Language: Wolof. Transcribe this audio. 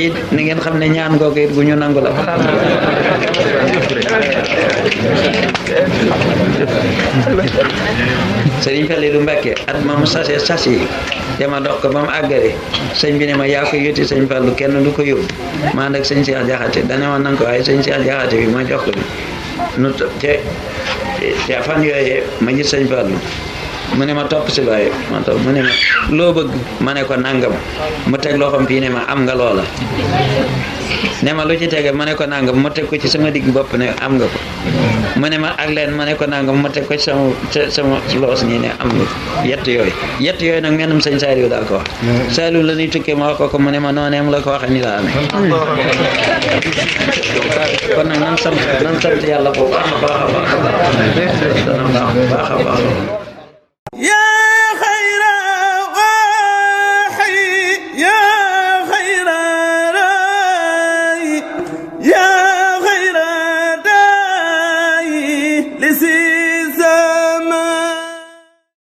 it ni ngeen xam ne ñaan googu it gu ñu nangu la Sëriñ Fallilu Mbàkke at ma mu sase sas yi dama dox ko ba mu àggale sëñ bi ne ma yaa ko yóti sëñ Fallu kenn du ko yóbbu maa nag sëñ Cheikh Jaxate dana ma nanga ko waaye sëñ Cheikh Jaxate bi ma jox ko bi nu te fan yooyee ma gis sëñ Fallu mu ne ma topp si waaye ma topp mu ne ma loo bëgg ma ne ko nangam mu teg loxoom fii ne ma am nga loola ne ma lu ci tege ma ne ko nangam ma teg ko ci sama digg bopp ne am nga ko mu ne ma ak leen ma ne ko nangam ma teg ko ci sama loos nii ne am nga ko yett yooyu nag menum sëñ Saliou daa ko wax Saliou la ñuy tukkee ma wax ko mu ne ma nooneem la ko waxee ni la amee kon nag nan sant yàlla bu baax a baax a baax